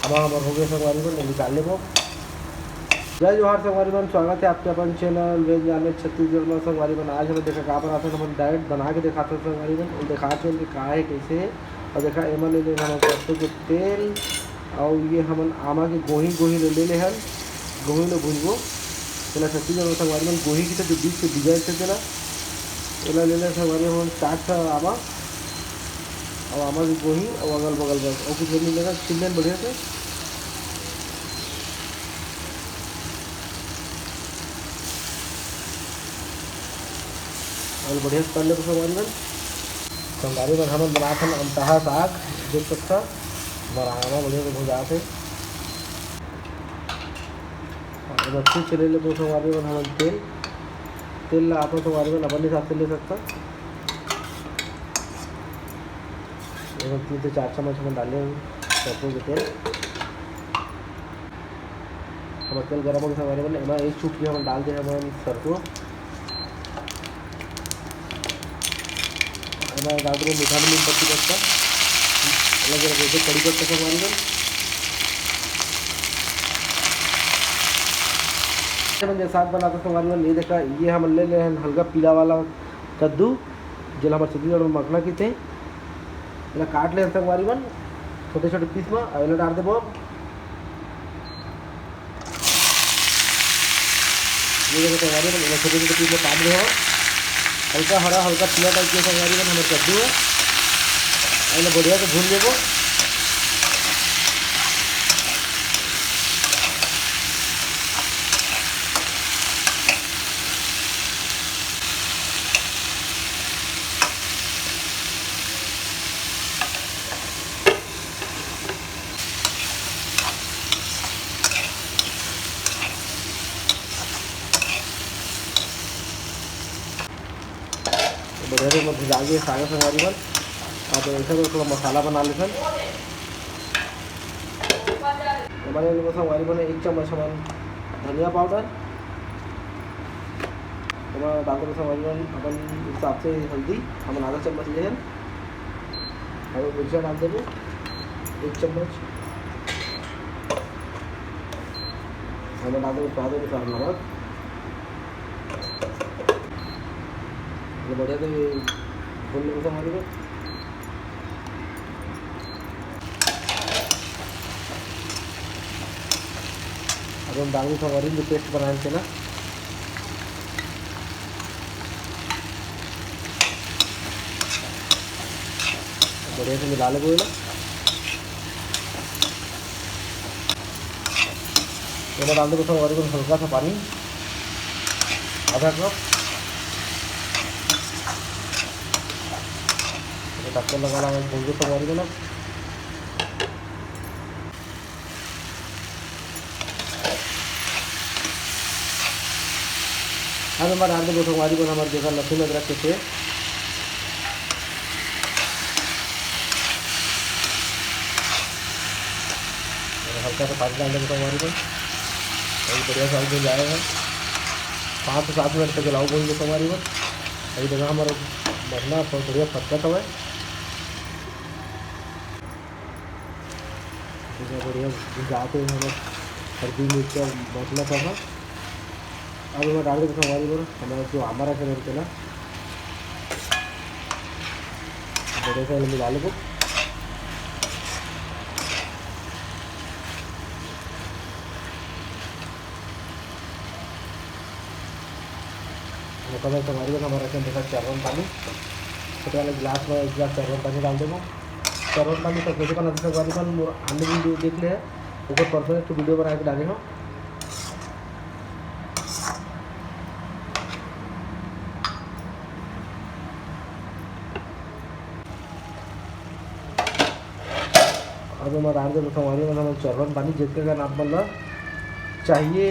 अब हमारे हो गए संगवारी बन निकाल ले वो। जय जोहार संगवारी बन, स्वागत है आपके अपन चैनल वेज नॉनवेज छत्तीसगढ़ में। संगवारी बन आज हमें देखा कहाँ पर आता है, हम डायरेक्ट बना के दिखाते हैं संगवारी बन और दिखाते हैं कि कहाँ है कैसे है। और देखा एम ले लेना हम सरसों के तेल और ये हम आमा के गोही ले ले हन गोही ले भूजबो चला छत्तीसगढ़ में संगवारी बन। गोही की तो बीच से डिजाइन से चला एला ले ले संगवारी हम 60 आमा और आमा की गोही और अगल बगल बस और कुछ नहीं लेगा। छिल लेन बढ़िया से और बढ़िया से कर ले संगवारी बन। संगवारी बन हम बनाते हैं अमतहा साग, देख सकता बराना बढ़िया से भुजा थे और अच्छी चले ले दो संगवारी बन। हम तेल ला आप संगवारी बन अपन हिसाब से ले सकता। 3 से 4 चम्मच हम डाले सरसों के तेल। हमारे तेल गर्म हो गया संगवारी बन, एमा एक चुटकी हम डाल दे हम सरसों। डाल दे मीठा नीम पत्ती पत्ता अलग अलग जैसे कड़ी पत्ता संगवारी बन। जो साग बनाते संगवारी बन ये देखा ये हम ले ले हल्का पीला वाला कद्दू जिला हमारे छत्तीसगढ़ में मखना की थे इला काट ले संगवारी बन छोटे छोटे पीस में अवेला डाल देबो। ये देखो संगवारी बन छोटे छोटे पीस में काट दे हो हल्का हरा हल्का पीला टाइप के संगवारी बन हमारे कद्दू है अवेला बढ़िया से भून देबो। बढ़िया से मैं भुजा दिए साग संगवारी बन। अब ऐसा तो थोड़ा मसाला बना लेते हमारे संगवारी बन। 1 चम्मच हम धनिया पाउडर हमारा डाल दो संगवारी बन। अपन हिसाब से हल्दी हम आधा चम्मच ले और मिर्चा डाल देंगे 1 चम्मच। हमें डाल देंगे स्वाद अनुसार नमक। ये बढ़िया से भून लेंगे संगवारी बन। अब हम डालेंगे संगवारी जो पेस्ट बनाए थे ना बढ़िया से मिला लेंगे ना। तो डाल देंगे संगवारी बन हल्का सा पानी आधा कप। ढक्कन लगा ला भून के संगवारी बन। अब हमारे डाल देंगे संगवारी बन हमारे जैसा लहसुन अदरक के पेस्ट हल्का सा पानी डाल देंगे संगवारी बन और बढ़िया से भून जाएगा। 5 से 7 मिनट तक जलाओ भून के संगवारी बन। अभी देखा हमारा मखना बढ़िया फटका हुआ है बढ़िया जाते हैं हमें हल्दी मिर्च मसला सब है। अब मैं डाल देता संगवारी बन हमारा जो हमारा कलर चला बढ़िया से मिला लेंगे। संगवारी बन हमारा देखा चावल पानी छोटे वाले गिलास में 1 गिलास चावल पानी डाल देंगे। चावल पानी तो कैसे बनाते संगवारी बन अन्य वीडियो देख ले ऊपर परफेक्ट तो वीडियो बना के डाले हो। अब मैं डाल देता संगवारी बन हम चावल पानी जितने का नाप मतलब चाहिए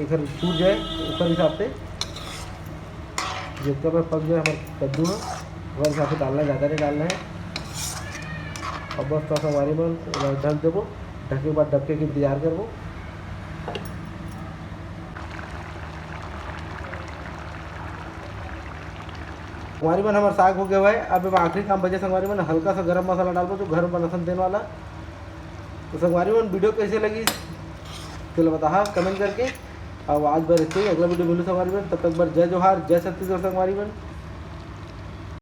एक सूझ जाए ऊपर हिसाब से जितना पर पक जाए हमारे कद्दू है वह हिसाब से डालना है, ज़्यादा नहीं डालना है। अब बस थोड़ा संगवारी बन ढक देवो ढके के बाद डबके की इंतजार करबो। संगवारी बन हमारा साग हो गया है। अब आखिरी काम बचे संगवारी बन हल्का सा गरम मसाला डालबो जो घर में बनसन देने वाला तो संगवारी बन वीडियो कैसे लगी चलो बता कमेंट करके। और आज बार इतने ही, अगला वीडियो मिलूँ संगवारी बन, तब तक बार जय जोहार जय छत्तीसगढ़ संगवारी बन।